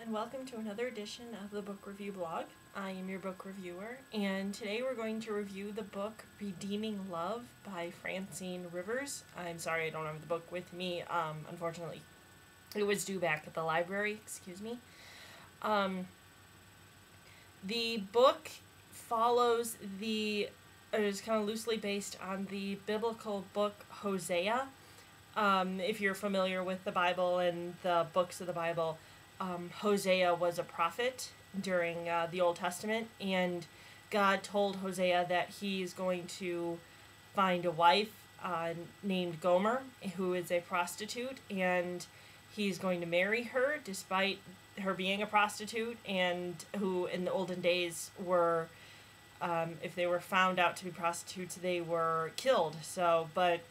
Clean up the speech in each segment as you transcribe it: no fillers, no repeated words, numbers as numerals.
and welcome to another edition of the Book Review Blog. I am your book reviewer, and today we're going to review the book Redeeming Love by Francine Rivers. I'm sorry I don't have the book with me, unfortunately. It was due back at the library, excuse me. The book follows it is kind of loosely based on the biblical book Hosea. If you're familiar with the Bible and the books of the Bible, Hosea was a prophet during the Old Testament, and God told Hosea that he's going to find a wife named Gomer, who is a prostitute, and he's going to marry her despite her being a prostitute, and who in the olden days were, if they were found out to be prostitutes, they were killed. But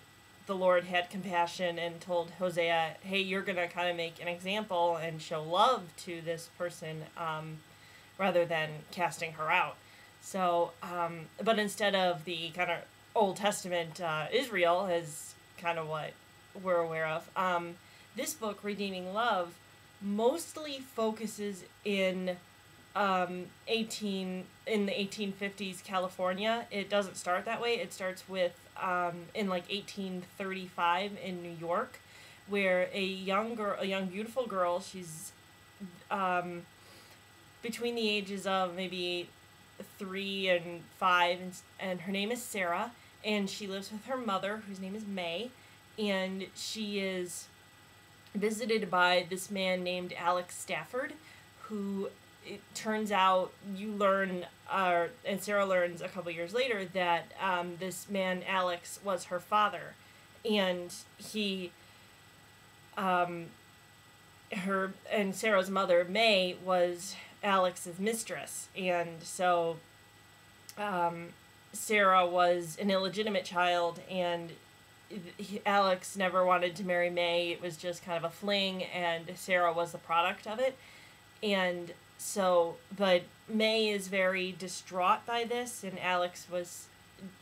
the Lord had compassion and told Hosea, hey, you're going to kind of make an example and show love to this person rather than casting her out. But instead of the kind of Old Testament Israel is kind of what we're aware of, this book, Redeeming Love, mostly focuses in the 1850s California. It doesn't start that way. It starts with in like 1835 in New York, where a young beautiful girl, she's between the ages of maybe 3 and 5, and her name is Sarah, and she lives with her mother, whose name is May, and she is visited by this man named Alex Stafford, who it turns out and Sarah learns a couple years later that this man Alex was her father, and Sarah's mother May was Alex's mistress, and so Sarah was an illegitimate child, and Alex never wanted to marry May. It was just kind of a fling, and Sarah was the product of it. And so, but May is very distraught by this, and Alex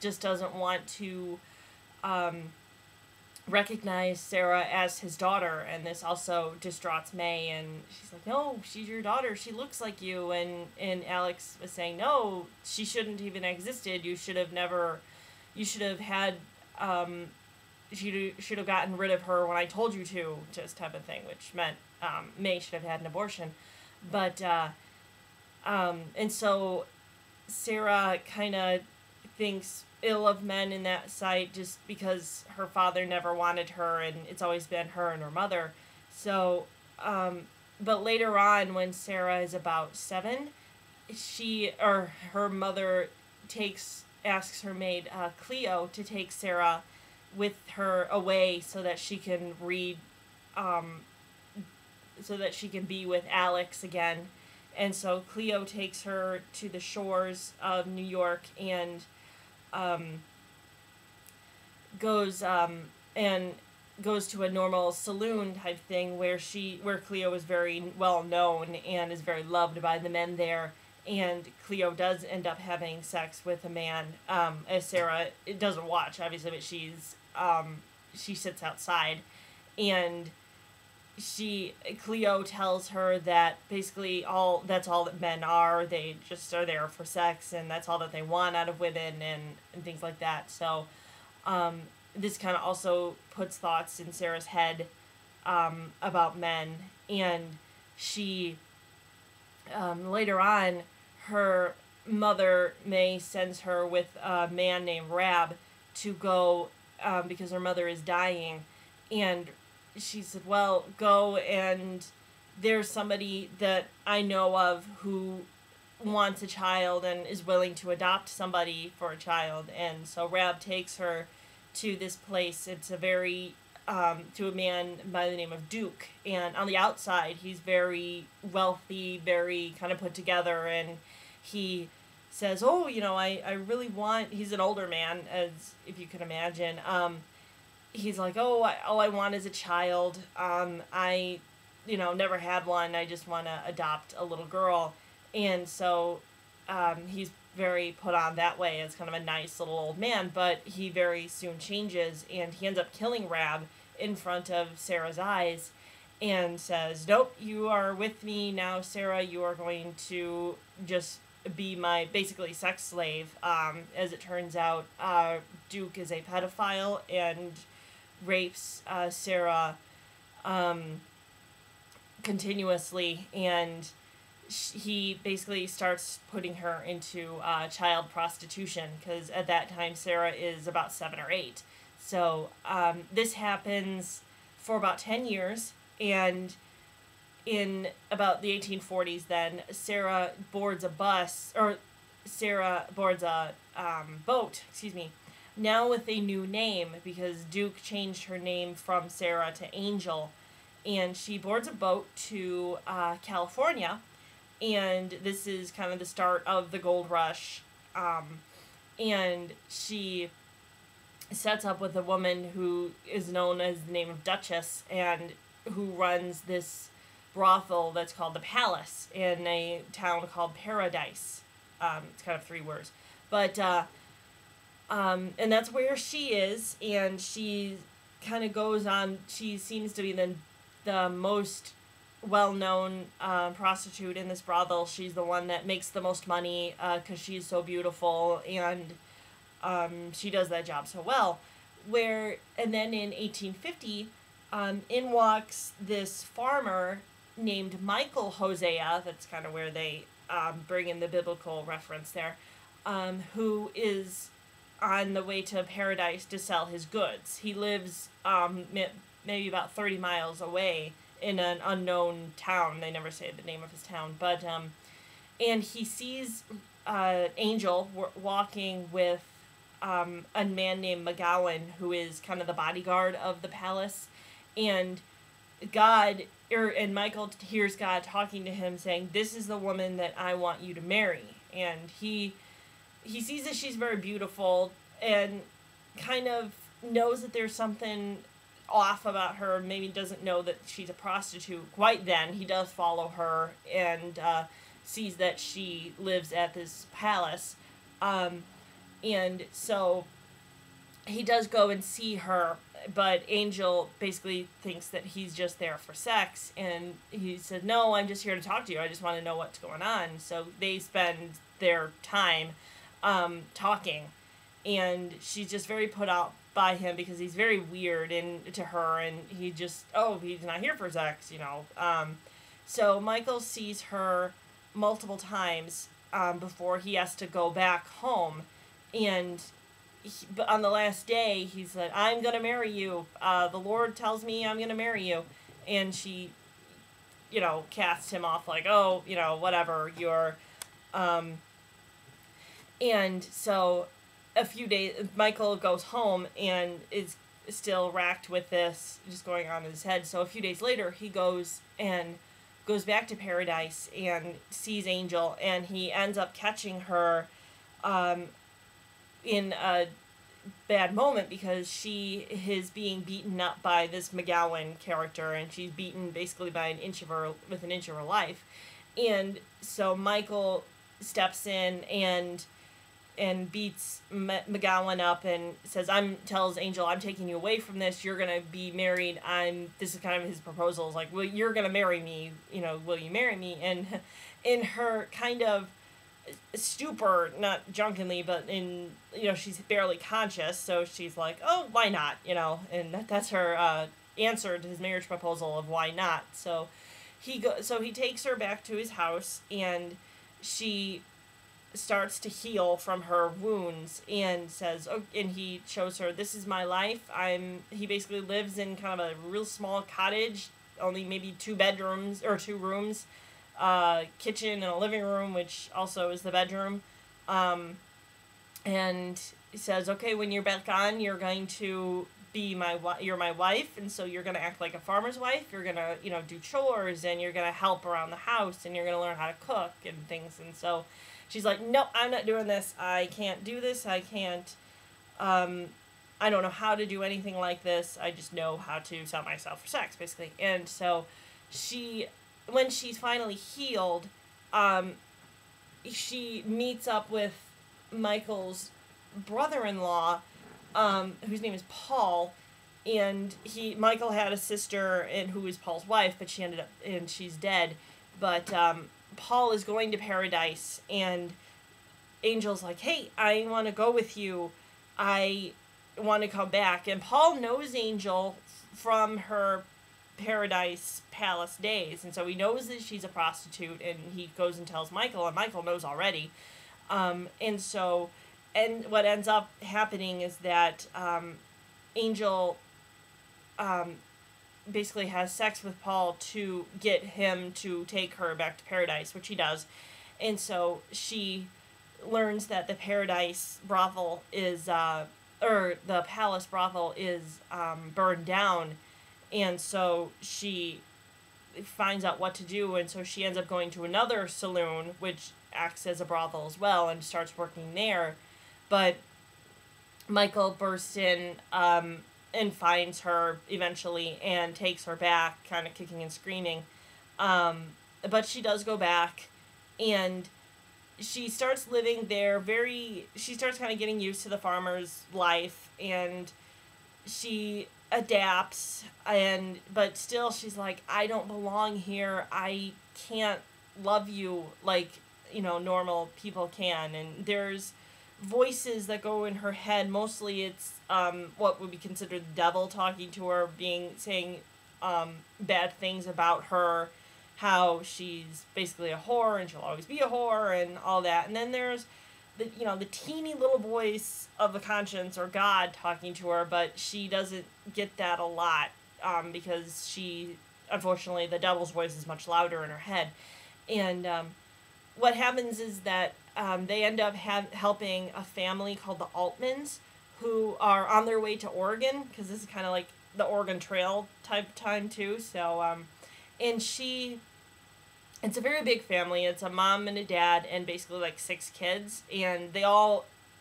just doesn't want to recognize Sarah as his daughter, and this also distraughts May, and she's like, no, she's your daughter, she looks like you, and Alex was saying, no, she shouldn't even existed, you should have gotten rid of her when I told you to, just type of thing, which meant May should have had an abortion. But, and so Sarah kind of thinks ill of men in that sight just because her father never wanted her, and it's always been her and her mother. So, but later on, when Sarah is about 7, her mother asks her maid, Cleo, to take Sarah with her away so that she can be with Alex again. And so Cleo takes her to the shores of New York and goes to a normal saloon type thing where Cleo is very well known and is very loved by the men there. And Cleo does end up having sex with a man, as Sarah doesn't watch, obviously, but she sits outside, and Cleo tells her that basically that's all that men are. They just are there for sex, and that's all that they want out of women, and things like that. So this kind of also puts thoughts in Sarah's head about men, and she later on, her mother May sends her with a man named Rab to go because her mother is dying, and she said, well, go, and there's somebody that I know of who wants a child and is willing to adopt somebody for a child. And so Rab takes her to this place. It's to a man by the name of Duke, and on the outside he's very wealthy, very kind of put together, and he says, oh, I really want, he's an older man, as if you can imagine. He's like, all I want is a child. I never had one. I just want to adopt a little girl. And so he's very put on that way as kind of a nice little old man, but he very soon changes, and he ends up killing Rab in front of Sarah's eyes. and says, nope, you are with me now, Sarah. You are going to just be my basically sex slave. As it turns out, Duke is a pedophile and rapes Sarah continuously, and he basically starts putting her into child prostitution, because at that time Sarah is about 7 or 8. So this happens for about 10 years, and in about the 1840s, then Sarah boards a boat, excuse me, now with a new name, because Duke changed her name from Sarah to Angel, and she boards a boat to California, and this is kind of the start of the gold rush, and she sets up with a woman who is known as the name of Duchess, and who runs this brothel that's called the Palace in a town called Paradise. It's kind of 3 words, but and that's where she is, and she kind of goes on. She seems to be the most well-known prostitute in this brothel. She's the one that makes the most money because she's so beautiful, and she does that job so well. And then in 1850, in walks this farmer named Michael Hosea. That's kind of where they bring in the biblical reference there, who is on the way to Paradise to sell his goods. He lives maybe about 30 miles away in an unknown town. They never say the name of his town, but and he sees Angel walking with a man named McGowan, who is kind of the bodyguard of the palace, and Michael hears God talking to him, saying, "This is the woman that I want you to marry." And he sees that she's very beautiful, and kind of knows that there's something off about her. Maybe doesn't know that she's a prostitute quite then. He does follow her, and sees that she lives at this palace. And so he does go and see her, but Angel basically thinks that he's just there for sex, and he said, "No, I'm just here to talk to you. I just want to know what's going on." So they spend their time talking, and she's just very put out by him because he's very weird to her, and he's not here for sex, So Michael sees her multiple times before he has to go back home, and but on the last day, he said, "I'm going to marry you. The Lord tells me I'm going to marry you." And she, casts him off like, "Oh, whatever, you're..." And so a few days, Michael goes home and is still racked with this just going on in his head. So a few days later, he goes back to Paradise and sees Angel, and he ends up catching her in a bad moment, because she is being beaten up by this McGowan character, and she's beaten basically by an inch of her life. And so Michael steps in and beats McGowan up and tells Angel, "I'm taking you away from this. You're gonna be married. This is kind of his proposal. Is like, well, you're gonna marry me. Will you marry me?" And in her kind of stupor, not drunkenly, but she's barely conscious, so she's like, "Oh, why not?" And that's her answer to his marriage proposal of why not. So he takes her back to his house, and she starts to heal from her wounds, and says, and he shows her, "This is my life." He basically lives in kind of a real small cottage, only maybe 2 bedrooms or 2 rooms, kitchen and a living room, which also is the bedroom. And he says, "Okay, when you're back on, you're going to be you're my wife, and so you're going to act like a farmer's wife. You're going to, do chores, and you're going to help around the house, and you're going to learn how to cook and things." And so she's like, "No, I'm not doing this. I can't do this. I can't, I don't know how to do anything like this. I just know how to sell myself for sex," basically. And so when she's finally healed, she meets up with Michael's brother-in-law, whose name is Paul, and Michael had a sister and who was Paul's wife, but she's dead. But Paul is going to paradise, and Angel's like, hey, I want to go with you. I want to come back. And Paul knows Angel from her paradise palace days, and so he knows that she's a prostitute, and he goes and tells Michael, and Michael knows already. And what ends up happening is that Angel basically has sex with Paul to get him to take her back to paradise, which he does. And so she learns that the paradise brothel is, or the palace brothel is burned down. And so she finds out what to do, and so she ends up going to another saloon, which acts as a brothel as well, and starts working there. But Michael bursts in and finds her eventually and takes her back, kind of kicking and screaming. But she does go back, and she starts living there she starts kind of getting used to the farmer's life, and she adapts, but still she's like, I don't belong here. I can't love you like, normal people can. And there's voices that go in her head. Mostly it's what would be considered the devil talking to her, saying bad things about her, how she's basically a whore and she'll always be a whore and all that. And then there's the teeny little voice of the conscience or God talking to her, but she doesn't get that a lot because unfortunately, the devil's voice is much louder in her head. And what happens is that they end up helping a family called the Altmans, who are on their way to Oregon, because this is kind of like the Oregon Trail type time too. So, and it's a very big family. It's a mom and a dad and basically like 6 kids, and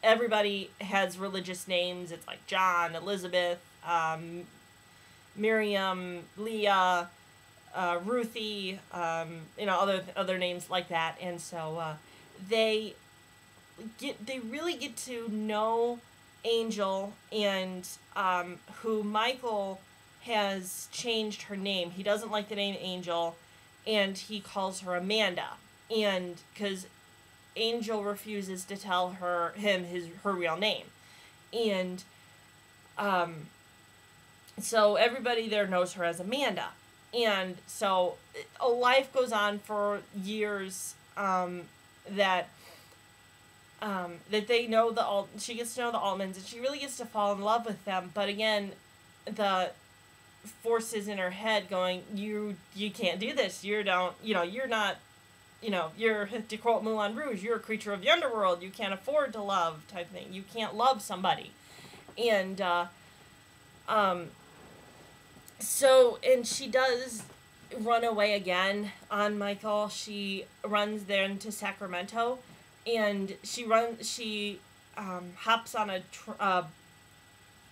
everybody has religious names. It's like John, Elizabeth, Miriam, Leah, Ruthie, other names like that. And so they really get to know Angel, and who Michael has changed her name. He doesn't like the name Angel, and he calls her Amanda. And because Angel refuses to tell her real name. And so everybody there knows her as Amanda. And so a life goes on for years that they know she gets to know the Altmans, and she really gets to fall in love with them. But again, the forces in her head going, you can't do this. You're not, you're, to quote Moulin Rouge, you're a creature of the underworld. You can't afford to love type thing. You can't love somebody. And, and she does run away again on Michael. She runs there into Sacramento, and she hops on a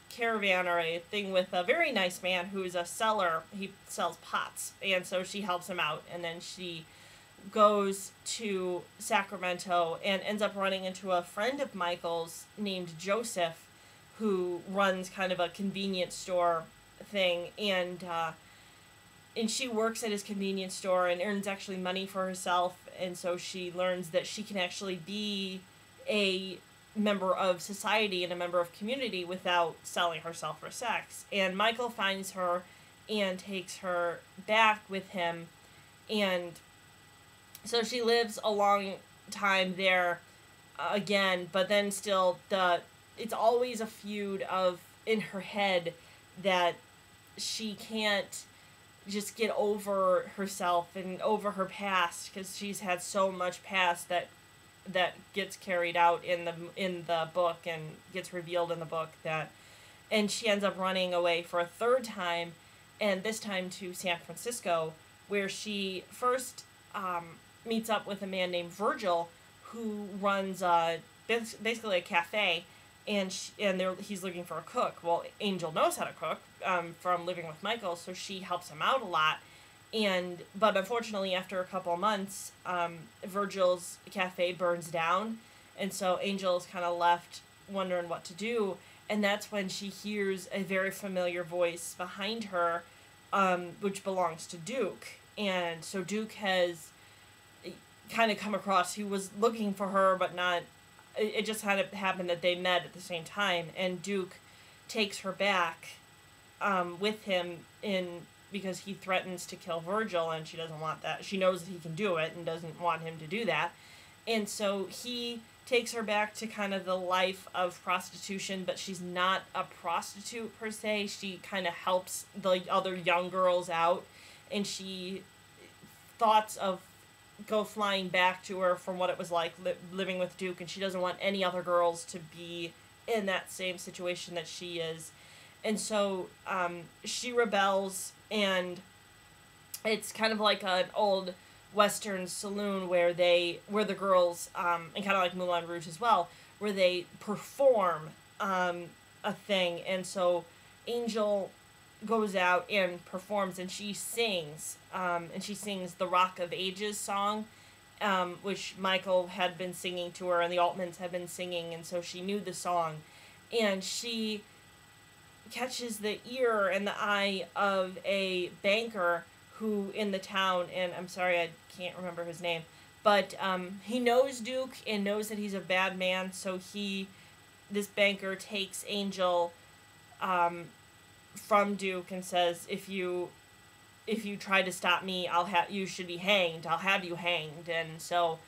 caravan or a thing with a very nice man who's a seller. He sells pots, and so she helps him out, and then she goes to Sacramento and ends up running into a friend of Michael's named Joseph, who runs kind of a convenience store thing, and she works at his convenience store and earns actually money for herself. And so she learns that she can actually be a member of society and a member of community without selling herself for sex. And Michael finds her and takes her back with him, and so she lives a long time there again. But then still it's always a feud in her head that she can't just get over herself and over her past, because she's had so much past that gets carried out in the book and gets revealed in the book, and she ends up running away for a third time, and this time to San Francisco, where she first meets up with a man named Virgil, who runs basically a cafe, and he's looking for a cook. Well, Angel knows how to cook from living with Michael, so she helps him out a lot. But unfortunately, after a couple months, Virgil's cafe burns down, and so Angel's kind of left wondering what to do. and that's when she hears a very familiar voice behind her, which belongs to Duke. And so Duke has kind of come across, he was looking for her, but not, it just kind of happened that they met at the same time, and Duke takes her back with him because he threatens to kill Virgil, and she doesn't want that. She knows that he can do it and doesn't want him to do that. And so he takes her back to kind of the life of prostitution, but she's not a prostitute per se. She kind of helps the other young girls out, and she thoughts of go flying back to her from what it was like living with Duke, and she doesn't want any other girls to be in that same situation that she is. And so she rebels, and it's kind of like an old Western saloon where the girls, and kind of like Moulin Rouge as well, where they perform a thing. And so Angel goes out and performs, and she sings the Rock of Ages song, which Michael had been singing to her, and the Altmans had been singing, and so she knew the song. And she catches the ear and the eye of a banker who in the town, and I'm sorry, I can't remember his name, but he knows Duke and knows that he's a bad man, so this banker takes Angel from Duke and says, if you try to stop me, you should be hanged. I'll have you hanged. And so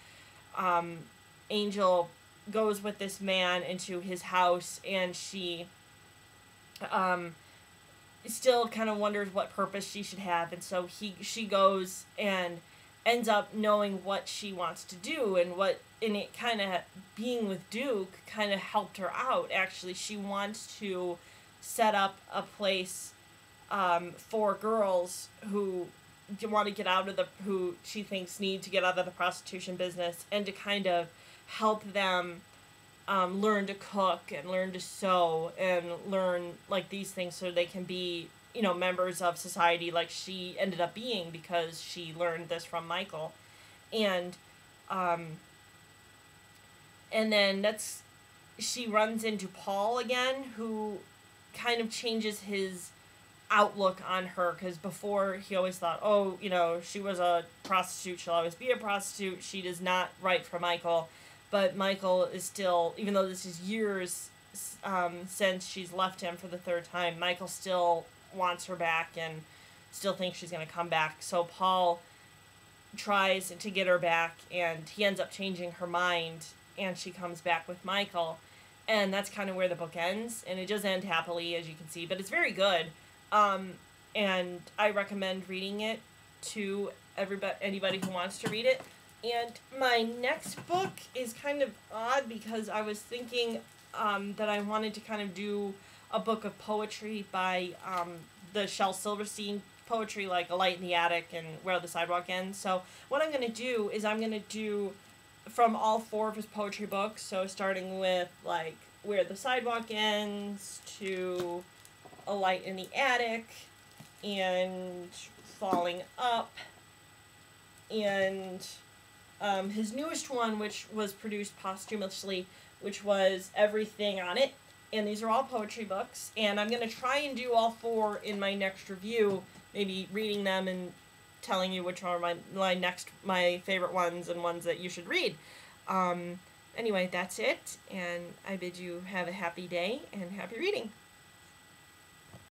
Angel goes with this man into his house, and she still kind of wonders what purpose she should have, and so she goes and ends up knowing what she wants to do, and it kind of being with Duke kind of helped her out. Actually, she wants to set up a place for girls who want to get out of who she thinks need to get out of the prostitution business, and to kind of help them learn to cook and learn to sew and learn like these things so they can be, members of society like she ended up being because she learned this from Michael. And then she runs into Paul again, who kind of changes his outlook on her, because before he always thought, she was a prostitute, she'll always be a prostitute, she does not write for Michael. But Michael is still, even though this is years since she's left him for the third time, Michael still wants her back and still thinks she's going to come back. So Paul tries to get her back, and he ends up changing her mind, and she comes back with Michael. And that's kind of where the book ends. And it does end happily, as you can see, but it's very good. And I recommend reading it to anybody who wants to read it. And my next book is kind of odd because I was thinking that I wanted to kind of do a book of poetry by the Shel Silverstein poetry, like A Light in the Attic and Where the Sidewalk Ends. So what I'm going to do is I'm going to do from all 4 of his poetry books, so starting with like Where the Sidewalk Ends to A Light in the Attic and Falling Up, and his newest one, which was produced posthumously, which was Everything on It. And these are all poetry books, and I'm going to try and do all 4 in my next review, maybe reading them and telling you which are my favorite ones and ones that you should read. Anyway, that's it, and I bid you have a happy day and happy reading.